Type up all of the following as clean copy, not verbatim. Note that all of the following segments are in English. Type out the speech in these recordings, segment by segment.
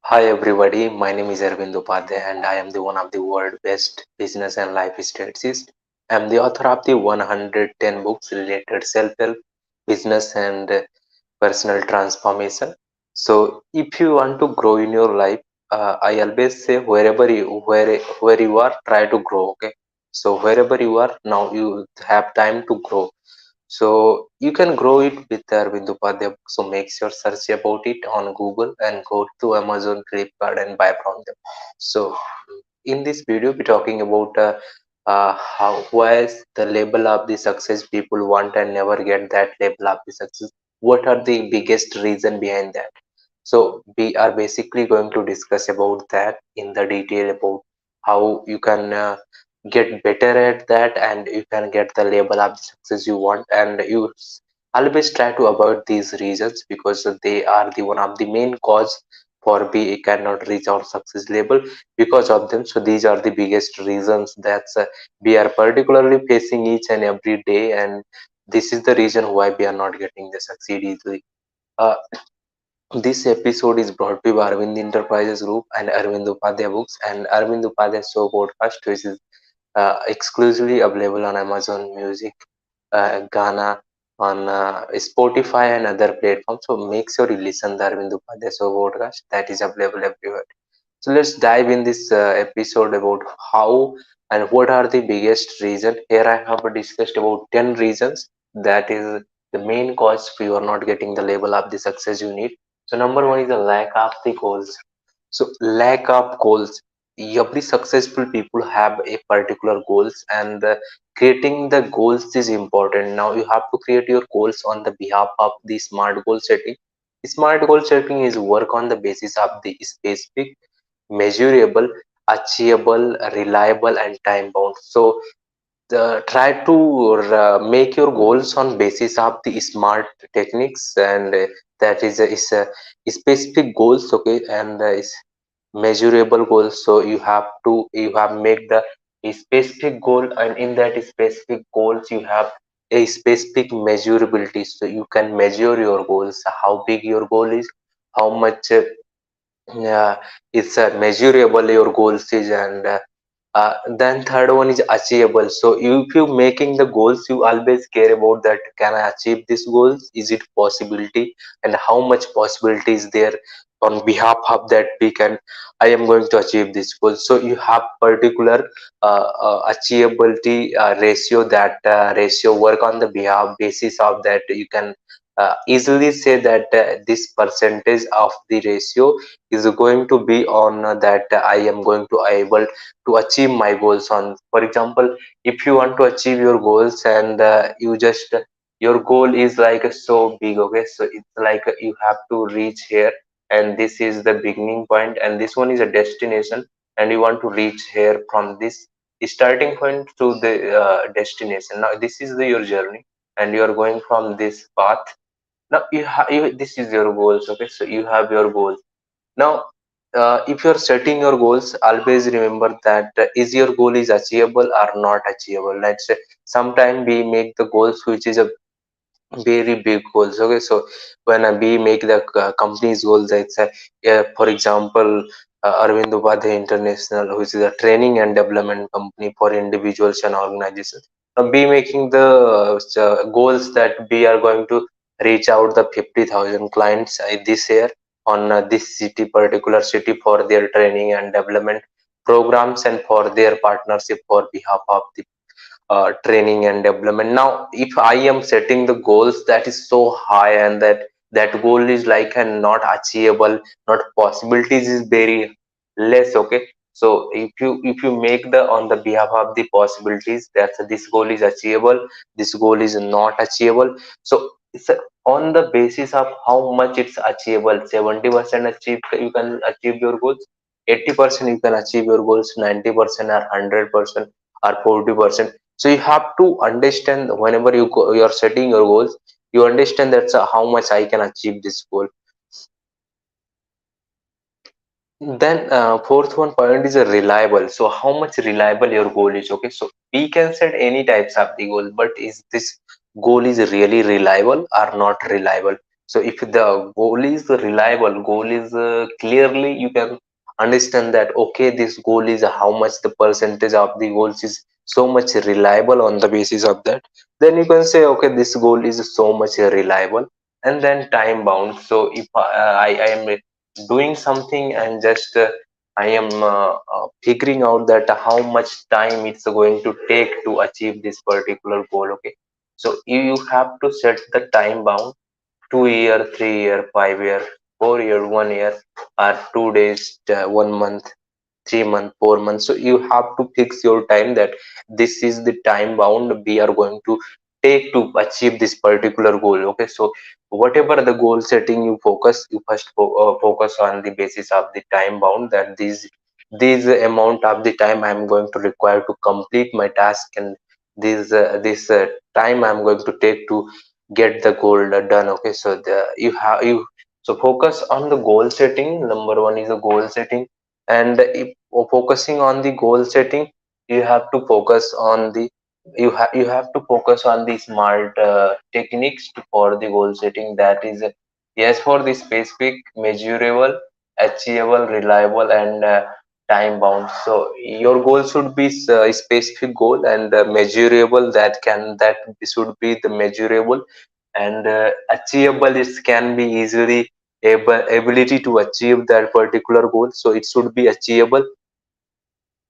Hi everybody, my name is Arvind and I am the one of the world best business and life strategists. I am the author of the 110 books related self-help, business and personal transformation. So if you want to grow in your life, I always say where you are, try to grow. Okay, so wherever you are now, you have time to grow. So you can grow it with Arvind Upadhyay. So make sure search about it on Google and go to Amazon, Flipkart and buy from them. So in this video, we're talking about how why is the label of the success people want and never get that label of the success. What are the biggest reason behind that? So we are basically going to discuss about that in the detail about how you can get better at that and you can get the label of the success you want, and you always try to avoid these reasons because they are the one of the main cause for we cannot reach our success label because of them. So these are the biggest reasons that we are particularly facing each and every day, and this is the reason why we are not getting the succeed easily. This episode is brought to you by Arvind Enterprises Group and Arvind Upadhyay Books and Arvind Upadhyay Show Podcast, which is exclusively available on Amazon Music, Ghana, on Spotify and other platforms. So make sure you listen to Arvind Upadhyay Show Podcast that is available everywhere. So let's dive in this episode about how and what are the biggest reason. Here I have discussed about 10 reasons that is the main cause for you are not getting the level of the success you need. So number one is the lack of the goals. So lack of goals. Every successful people have a particular goals, and creating the goals is important. Now you have to create your goals on the behalf of the smart goal setting. Smart goal setting is work on the basis of the specific, measurable, achievable, reliable, and time bound. So try to make your goals on basis of the smart techniques, and that is a specific goals. Okay, and is measurable goals. So you have make the a specific goal, and in that specific goals you have a specific measurability. So you can measure your goals, how big your goal is, how much yeah, it's measurable your goals is, and then third one is achievable. So if you making the goals, you always care about that. Can I achieve this goals? Is it possibility, and how much possibility is there on behalf of that we can? I am going to achieve this goal. So you have particular achievability ratio. That ratio work on the behalf basis of that you can easily say that this percentage of the ratio is going to be on that I am going to able to achieve my goals on. For example, if you want to achieve your goals and you just your goal is like so big, okay, so it's like you have to reach here, and this is the beginning point and this one is a destination, and you want to reach here from this starting point to the destination. Now this is your journey, and you are going from this path. Now this is your goals, okay, so you have your goals. Now if you're setting your goals, always remember that is your goal is achievable or not achievable. Let's say sometime we make the goals which is a very big goals, okay, so when we make the company's goals, it's for example Arvind Upadhyay International, which is a training and development company for individuals and organizations. Now be making the goals that we are going to reach out the 50,000 clients this year on this city, particular city, for their training and development programs and for their partnership for behalf of the training and development. Now if I am setting the goals that is so high, and that goal is like and not achievable, not possibilities is very less, okay, so if you make the on the behalf of the possibilities that this goal is achievable, this goal is not achievable. So it's on the basis of how much it's achievable. 70% achieve, you can achieve your goals, 80% you can achieve your goals, 90% or 100% or 40%. So you have to understand whenever you are setting your goals, you understand that's how much I can achieve this goal. Then fourth one point is a reliable. So how much reliable your goal is, okay, so we can set any types of the goal, but is this goal is really reliable or not reliable? So if the goal is reliable, goal is clearly you can understand that okay, this goal is how much the percentage of the goals is so much reliable. On the basis of that, then you can say okay, this goal is so much reliable. And then time bound. So if I am doing something and just I am figuring out that how much time it's going to take to achieve this particular goal. Okay, so you have to set the time bound: 2 year, 3 year, 5 year, 4 year, 1 year, or 2 days, 1 month, 3 month, 4 months. So you have to fix your time that this is the time bound we are going to take to achieve this particular goal. Okay, so whatever the goal setting you focus, you first focus on the basis of the time bound, that these amount of the time I'm going to require to complete my task, and this time I'm going to take to get the goal done. Okay, so you so focus on the goal setting. Number one is a goal setting. And if focusing on the goal setting, you have to focus on the you have to focus on the smart techniques for the goal setting. That is yes, for the specific, measurable, achievable, reliable, and time bound. So your goal should be a specific goal and measurable. That should be the measurable, and achievable. It can be easily ability to achieve that particular goal, so it should be achievable.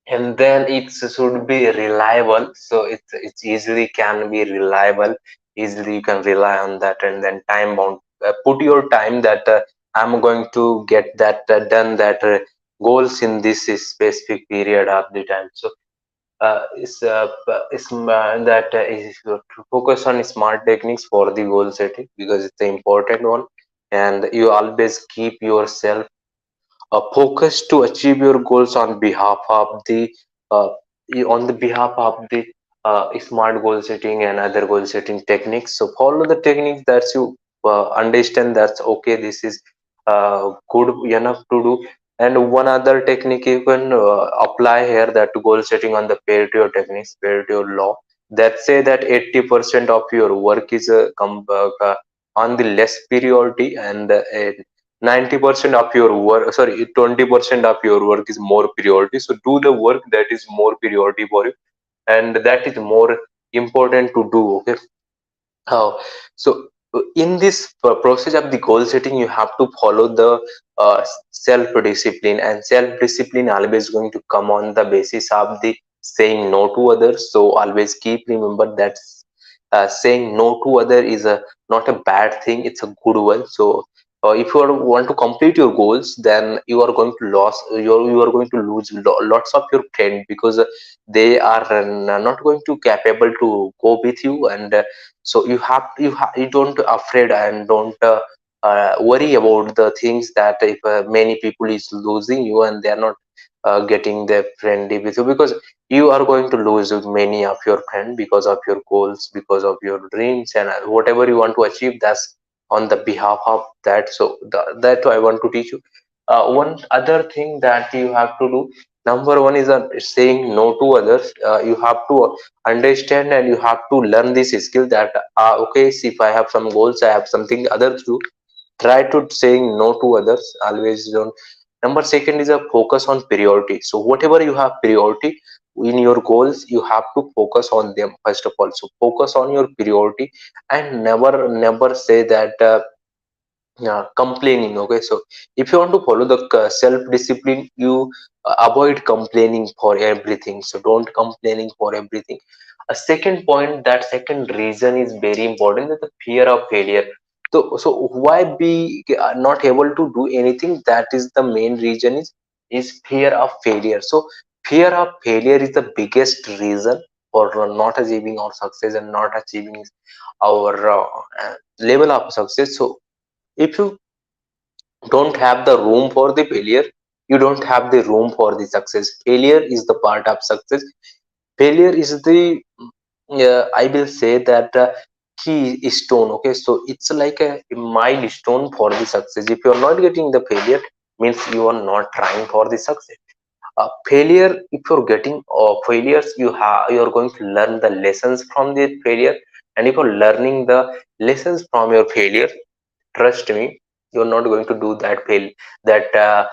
And then it should be reliable, so it's easily can be reliable, easily you can rely on that. And then time bound, put your time that I'm going to get that done, that goals in this specific period of the time. So that is to focus on smart techniques for the goal setting, because it's the important one. And you always keep yourself focus to achieve your goals on behalf of the uh, on the behalf of the smart goal setting and other goal setting techniques. So follow the techniques that you understand that's okay, this is good enough to do. And one other technique you can apply here, that goal setting on the Pareto techniques, Pareto law, that say that 80% of your work is on the less priority, and 90% of your work, sorry, 20% of your work is more priority. So do the work that is more priority for you, and that is more important to do. Okay, how so in this process of the goal setting, you have to follow the self discipline, and self discipline always going to come on the basis of the saying no to others. So always keep remember that saying no to other is a not a bad thing, it's a good one. So if you want to complete your goals, then you are going to lose you are going to lose lots of your friends, because they are not going to capable to go with you. And so you don't afraid, and don't worry about the things that if many people is losing you and they are not getting their friendly with you, because you are going to lose many of your friends because of your goals, because of your dreams, and whatever you want to achieve, that's on the behalf of that. So that I want to teach you. One other thing that you have to do, number one is saying no to others. You have to understand and you have to learn this skill that okay, see, if I have some goals, I have something others do, try to saying no to others, always don't. Number second is a focus on priority. So whatever you have priority in your goals, you have to focus on them first of all. So focus on your priority, and never say that complaining. Okay, so if you want to follow the self discipline, you avoid complaining for everything. So don't complaining for everything. A second point, that second reason is very important, that the fear of failure. So why we are not able to do anything, that is the main reason is fear of failure. So fear of failure is the biggest reason for not achieving our success and not achieving our level of success. So if you don't have the room for the failure, you don't have the room for the success. Failure is the part of success. Failure is the I will say that key stone. Okay, so it's like a milestone for the success. If you are not getting the failure, means you are not trying for the success. Failure, if you're getting failures, you are going to learn the lessons from the failure. And if you're learning the lessons from your failure, trust me, you're not going to do that fail, that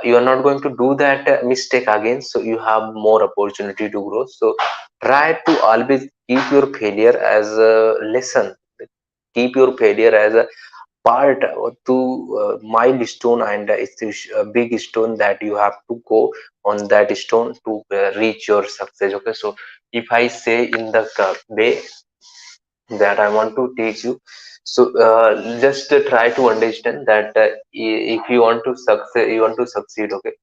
you are not going to do that mistake again. So you have more opportunity to grow. So try to always keep your failure as a lesson, keep your failure as a part to milestone, and it's a big stone that you have to go on that stone to reach your success. Okay, so if I say in the way that I want to teach you, so just try to understand that if you want to succeed, you want to succeed. Okay,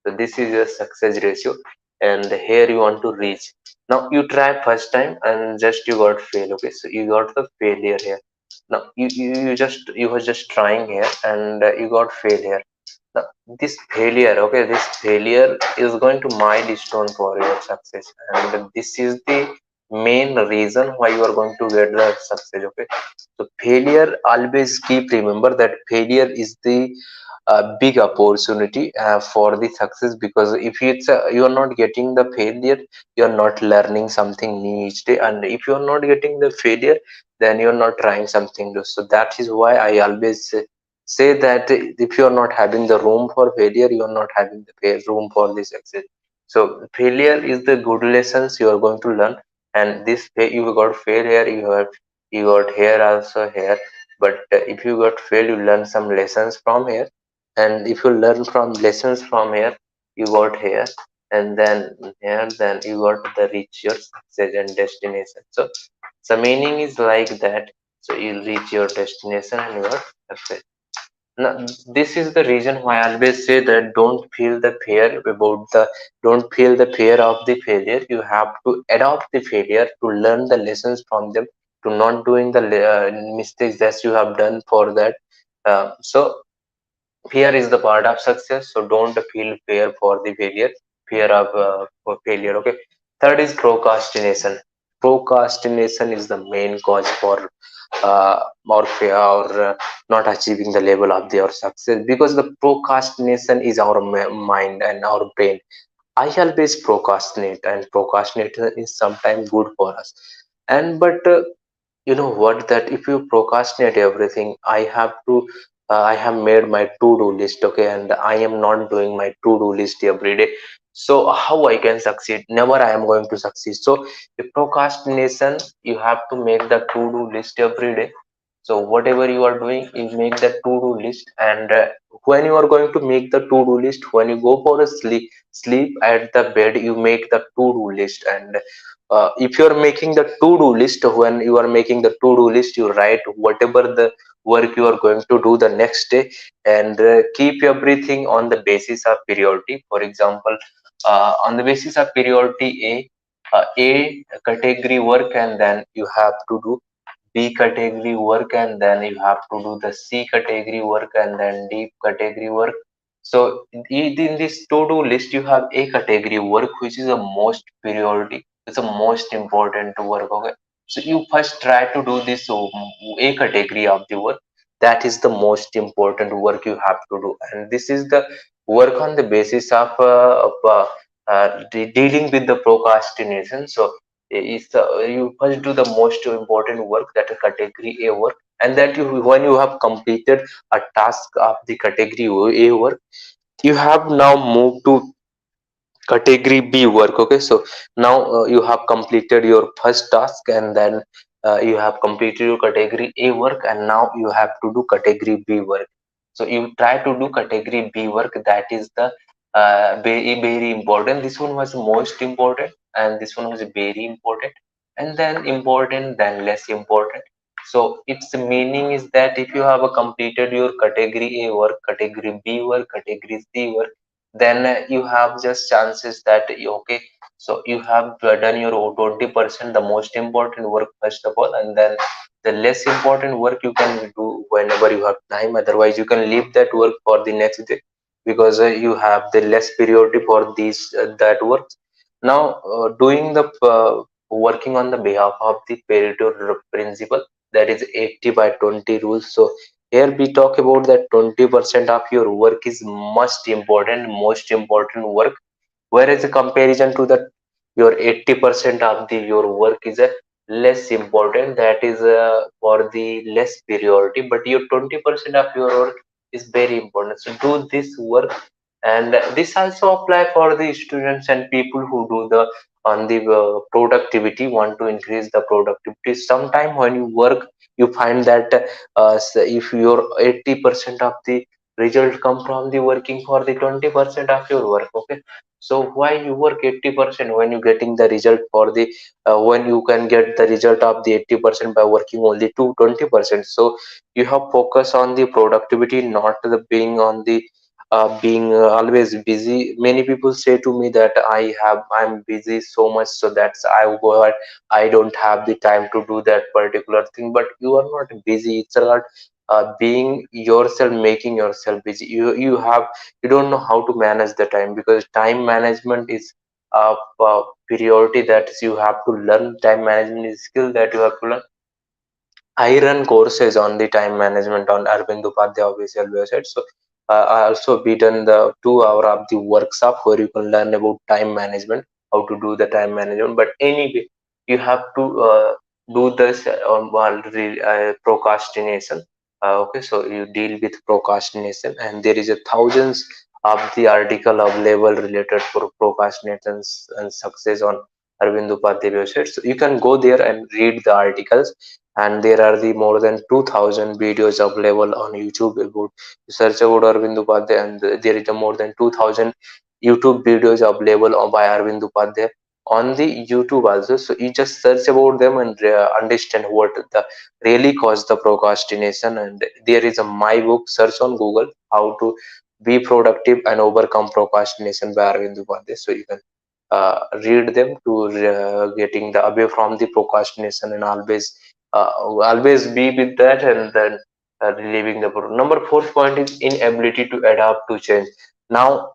so this is your success ratio, and here you want to reach. Now you try first time and just you got fail. Okay, so you got the failure here. Now you was just trying here and you got failure. Now this failure, okay, this failure is going to milestone for your success, and this is the main reason why you are going to get the success. Okay, so failure, always keep remember that failure is the big opportunity for the success, because if it's you are not getting the failure, you are not learning something new each day, and if you are not getting the failure, then you are not trying something new. So that is why I always say that if you are not having the room for failure, you are not having the room for the success. So failure is the good lessons you are going to learn, and this you got fail here, you got here also here, but if you got fail, you learn some lessons from here, and if you learn from lessons from here, you got here, and then here, then you got the reach your success and destination. So meaning is like that. So you reach your destination and you are success. Now, this is the reason why I always say that don't feel the fear of the failure. You have to adopt the failure to learn the lessons from them, to not doing the mistakes that you have done for that. So fear is the part of success. So don't feel fear for the failure, fear of for failure. Okay. Third is procrastination. Procrastination is the main cause for or fear, or not achieving the level of their success, because the procrastination is our mind and our brain. I always procrastinate, and procrastination is sometimes good for us. And but you know what, that if you procrastinate everything, I have made my to-do list, okay, and I am not doing my to-do list every day. So how I can succeed? Never I am going to succeed. So the procrastination, you have to make the to-do list every day. So whatever you are doing, you make the to-do list, and when you are going to make the to-do list, when you go for a sleep at the bed, you make the to-do list. And if you are making the to-do list, when you are making the to-do list, you write whatever the work you are going to do the next day, and keep everything on the basis of priority. For example, on the basis of priority A category work, and then you have to do B category work, and then you have to do the C category work, and then D category work. So in this to-do list, you have A category work, which is the most priority. It's the most important work. Okay. So you first try to do this A category of the work. That is the most important work you have to do, and this is the work on the basis of dealing with the procrastination. So is you first do the most important work, that is category A work, and that you, when you have completed a task of the category A work, you have now moved to category B work. Okay, so now you have completed your first task, and then you have completed your category A work, and now you have to do category B work. So you try to do category B work. That is the very important. This one was most important, and this one was very important, and then important, then less important. So its meaning is that if you have completed your category A work, category B work, category C work, then you have just chances that okay, so you have done your 20%, the most important work first of all, and then the less important work you can do whenever you have time. Otherwise you can leave that work for the next day, because you have the less priority for these that work. Now doing the working on the behalf of the Pareto principle, that is 80 by 20 rules. So here we talk about that 20% of your work is most important work, whereas a comparison to that your 80% of the your work is a less important, that is for the less priority, but your 20% of your work is very important, so do this work. And this also apply for the students and people who do the on the productivity, want to increase the productivity. Sometime when you work, you find that if your 80% of the result come from the working for the 20% of your work, okay. So why you work 80% when you getting the result for the when you can get the result of the 80% by working only to 20%. So you have focus on the productivity, not the being on the being always busy. Many people say to me that I'm busy so much, so that's I go ahead, I don't have the time to do that particular thing. But you are not busy, it's about being yourself, making yourself busy. You don't know how to manage the time, because time management is a priority that you have to learn. Time management is skill that you have to learn. I run courses on the time management on Arvind Upadhyay official website. So I also be done the 2 hour of the workshop where you can learn about time management, how to do the time management. But anyway, you have to do this on while procrastination. Okay, so you deal with procrastination, and there is a thousands of the article available related for procrastinations and success on Arvind Upadhyay website. So you can go there and read the articles, and there are the more than 2000 videos available on YouTube about search about Arvind Upadhyay, and there is a more than 2000 YouTube videos available by Arvind Upadhyay on the YouTube also. So you just search about them and understand what the really cause the procrastination. And there is a my book, search on Google how to be productive and overcome procrastination by Arvind Upadhyay. So you can read them to getting the away from the procrastination, and always be with that, and then relieving the problem. Number fourth point is inability to adapt to change. Now,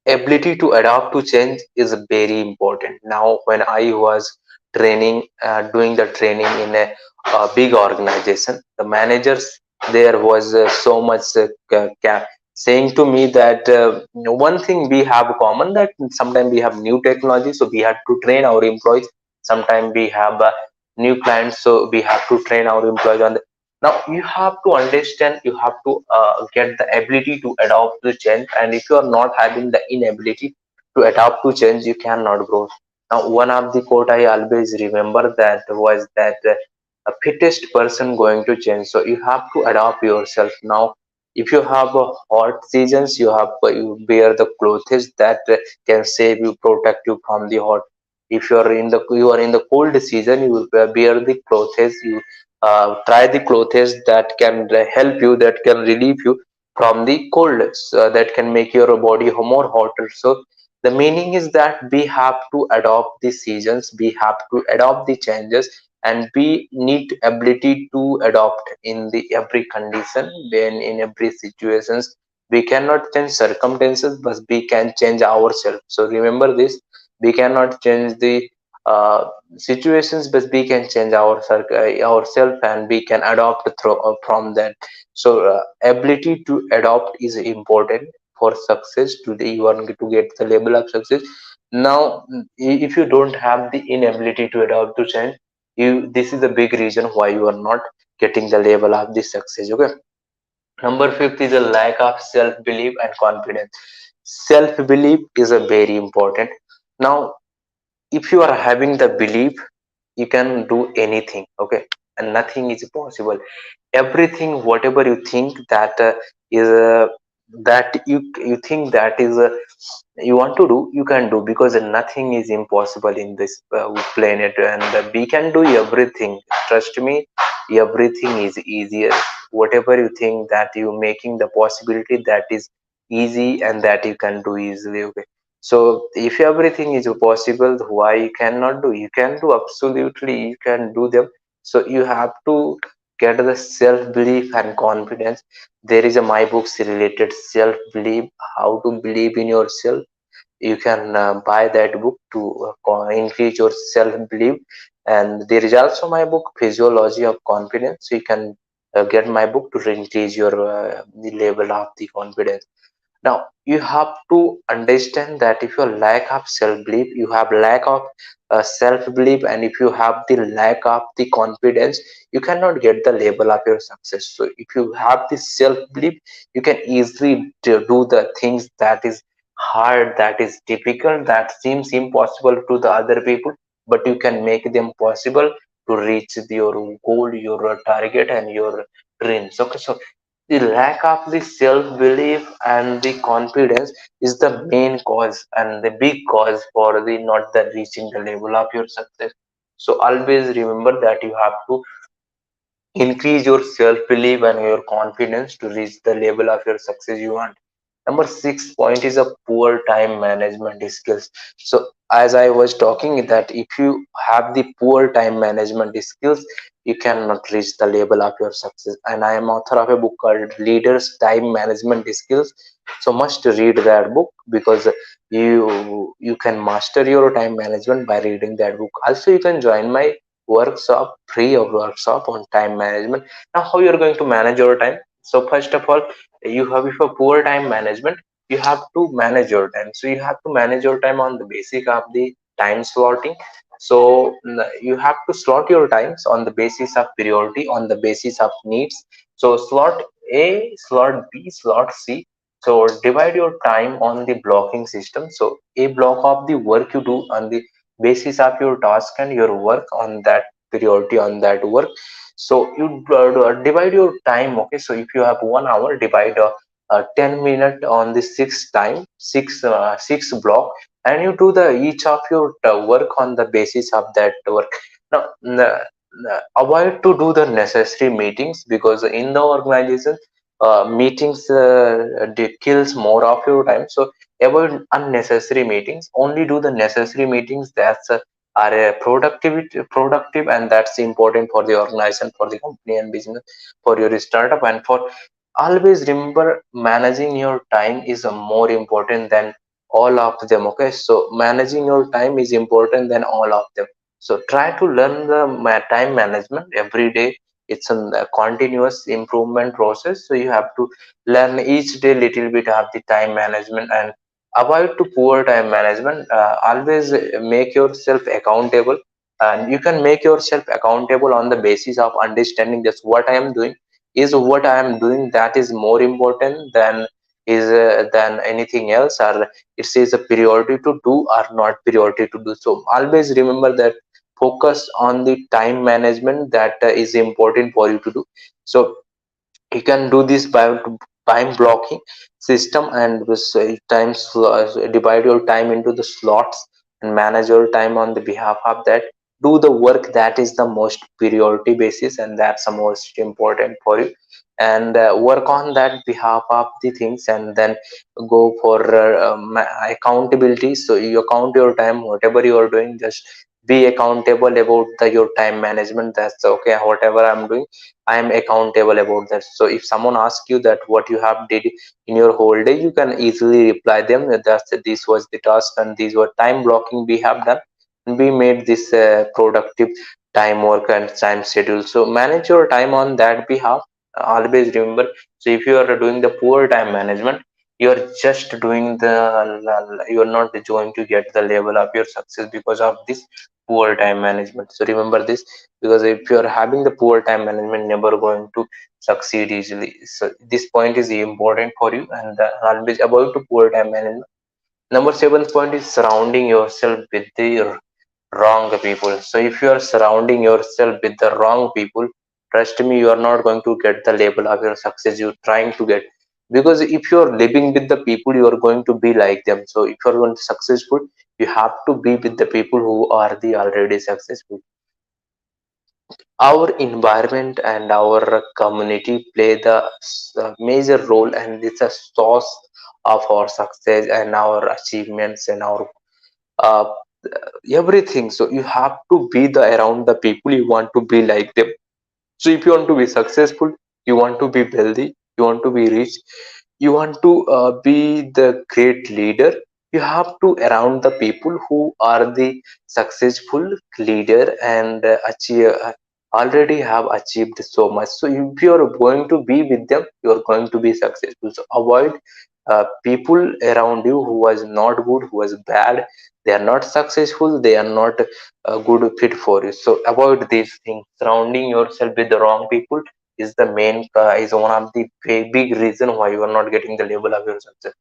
ability to adapt to change is very important. Now when I was training doing the training in a big organization, the managers there was so much saying to me that one thing we have common, that sometimes we have new technology, so we have to train our employees. Sometimes we have new clients, so we have to train our employees on the. Now you have to understand, you have to get the ability to adapt to change, and if you are not having the inability to adapt to change, you cannot grow. Now one of the quote I always remember that was that a fittest person going to change. So you have to adapt yourself. Now if you have a hot seasons, you bear the clothes that can save you, protect you from the hot. If you are in the cold season, you will bear the clothes, you try the clothes that can help you, that can relieve you from the cold, so that can make your body more hotter. So the meaning is that we have to adopt the seasons, we have to adopt the changes, and we need ability to adopt in the every condition, when in every situations. We cannot change circumstances, but we can change ourselves. So remember this, we cannot change the situations, but we can change ourselves, and we can adopt from that. So ability to adopt is important for success. Today you are going to get the label of success. Now if you don't have the inability to adopt to change, you this is the big reason why you are not getting the label of the success, okay. Number fifth is a lack of self belief and confidence. Self belief is a very important. Now if you are having the belief, you can do anything, okay, and nothing is possible. Everything whatever you think that is that you think that is you want to do, you can do, because nothing is impossible in this planet, and we can do everything. Trust me, everything is easier. Whatever you think that you making the possibility, that is easy, and that you can do easily, okay. So if everything is possible, why you cannot do? You can do, absolutely you can do them. So you have to get the self belief and confidence. There is a my books related self belief, how to believe in yourself. You can buy that book to increase your self belief. And there is also my book physiology of confidence, so you can get my book to increase your the level of the confidence. Now you have to understand that if you lack of self belief, you have lack of self belief, and if you have the lack of the confidence, you cannot get the label of your success. So if you have the self belief, you can easily do the things that is hard, that is difficult, that seems impossible to the other people, but you can make them possible to reach your goal, your target, and your dreams. Okay, so the lack of the self belief and the confidence is the main cause and the big cause for the not the reaching the level of your success. So always remember that you have to increase your self belief and your confidence to reach the level of your success you want. Number 6 point is a poor time management skills. So as I was talking that if you have the poor time management skills, you cannot reach the level of your success. And I am author of a book called Leaders Time Management Skills, so must read that book, because you can master your time management by reading that book. Also you can join my workshop, free of workshop on time management. Now how you're going to manage your time? So first of all, you have, if a poor time management, you have to manage your time. So you have to manage your time on the basic of the time slotting. So you have to slot your times on the basis of priority, on the basis of needs. So slot A, slot B, slot C. So divide your time on the blocking system. So a block of the work you do on the basis of your task and your work on that priority on that work. So you divide your time. Okay, so if you have 1 hour, divide 10 minute on the six time, six block, and you do the each of your work on the basis of that work. Now avoid to do the necessary meetings, because in the organization meetings kills more of your time. So avoid unnecessary meetings, only do the necessary meetings that's are productive, and that's important for the organization, for the company and business, for your startup. And for always remember, managing your time is more important than all of them. Okay, so managing your time is important than all of them. So try to learn the time management every day. It's a continuous improvement process, so you have to learn each day little bit of the time management, and avoid to poor time management. Always make yourself accountable, and you can make yourself accountable on the basis of understanding just what I am doing, is what I am doing that is more important than anything else, or it is a priority to do or not priority to do. So always remember that focus on the time management that is important for you to do. So you can do this by time blocking system, and with divide your time into the slots and manage your time on the behalf of that. Do the work that is the most priority basis, and that's the most important for you, and work on that behalf of the things, and then go for accountability. So you account your time, whatever you are doing, just be accountable about your time management. That's okay, whatever I'm doing, I am accountable about that. So if someone asks you that what you have did in your whole day, you can easily reply them that this was the task and these were time blocking we have done, and we made this productive time work and time schedule. So manage your time on that behalf. Always remember, so if you are doing the poor time management, you are just doing the, you are not going to get the level of your success because of this poor time management. So remember this, because if you are having the poor time management, never going to succeed easily. So this point is important for you, and always avoid to poor time management. Number 7 point is surrounding yourself with the wrong people. So if you are surrounding yourself with the wrong people, trust me, you are not going to get the label of your success you're trying to get. Because if you are living with the people, you are going to be like them. So if you are going to successful, you have to be with the people who are the already successful. Our environment and our community play the major role, and it's a source of our success and our achievements and our uh, everything. So you have to be the around the people, you want to be like them. So if you want to be successful, you want to be wealthy, you want to be rich, you want to be the great leader, you have to around the people who are the successful leader and achieve already have achieved so much. So if you are going to be with them, you are going to be successful. So avoid people around you who was not good, who was bad. They are not successful, they are not a good fit for you. So avoid these things. Surrounding yourself with the wrong people is the main is one of the big reason why you are not getting the label of your success.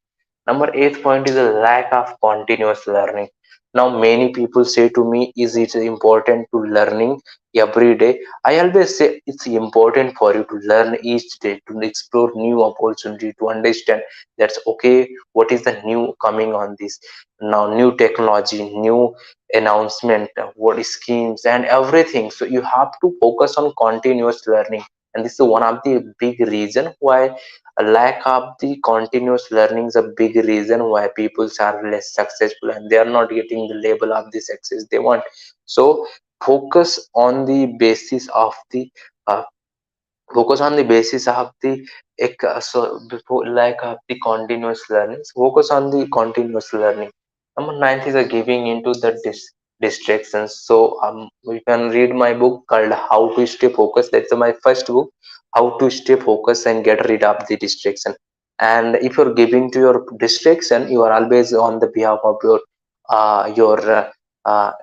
Number eighth point is a lack of continuous learning. Now, many people say to me, is it important to learning every day? I always say it's important for you to learn each day, to explore new opportunity, to understand that's okay, what is the new coming on this now, new technology, new announcement, what schemes and everything. So you have to focus on continuous learning. And this is one of the big reason why a lack of the continuous learning is a big reason why people are less successful and they are not getting the label of the success they want. So focus on the basis of the uh, focus on the basis of the so before like the continuous learning. So focus on the continuous learning. Number ninth is giving into the distractions. So you can read my book called How to Stay Focused. That's my first book, How to Stay Focused and Get Rid of the Distraction. And if you're giving to your distraction, you are always on the behalf of your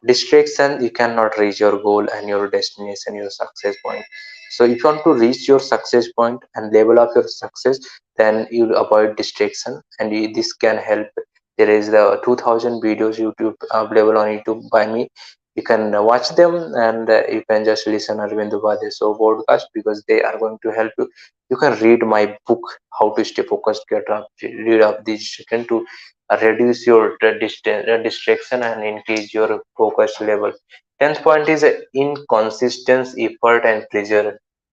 distraction. You cannot reach your goal and your destination, your success point. So if you want to reach your success point and level up your success, then you avoid distraction, and this can help. There is the 2000 videos YouTube available on YouTube by me. You can watch them, and you can just listen Arvind Upadhyay so podcast, because they are going to help you. You can read my book, How to Stay Focused, read up the distraction to reduce your distraction and increase your focus level. Tenth point is inconsistent effort and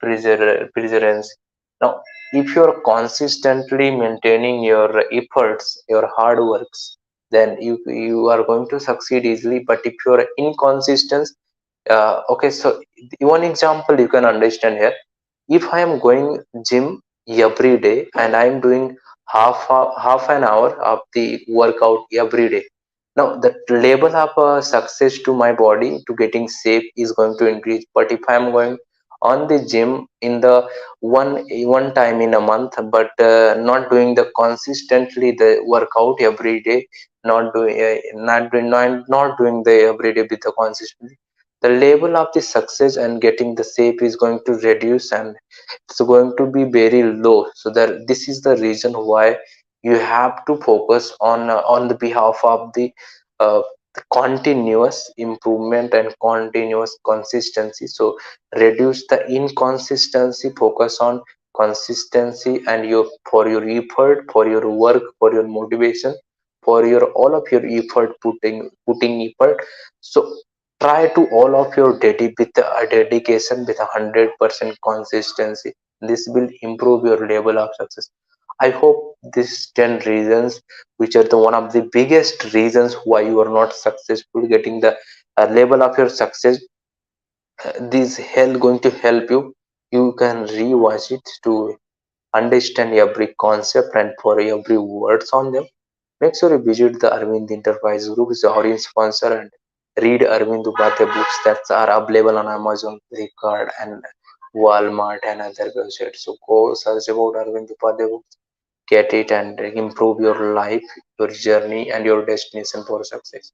perseverance. Now, if you're consistently maintaining your efforts, your hard works, then you are going to succeed easily. But if you're inconsistent, okay, so one example you can understand here. If I am going gym every day and I am doing half an hour of the workout every day, now the level of success to my body to getting safe is going to increase. But if I am going on the gym in the one time in a month, but not doing the consistently the workout every day, not doing the every day with the consistency, the level of the success and getting the shape is going to reduce, and it's going to be very low. So that this is the reason why you have to focus on the behalf of the continuous improvement and continuous consistency. So reduce the inconsistency, focus on consistency, and your for your effort, for your work, for your motivation, for your all of your effort, putting effort. So try to all of your with a dedication with 100% consistency. This will improve your level of success. I hope these 10 reasons, which are the one of the biggest reasons why you are not successful getting the level of your success, this hell going to help you. You can rewatch it to understand every concept and for every words on them. Make sure you visit the Arvind Enterprise Group, is the audience sponsor, and read Arvind Upadhyay books that are available on Amazon, Flipkart, and Walmart and other websites. So go search about Arvind Upadhyay books, get it, and improve your life, your journey, and your destination for success.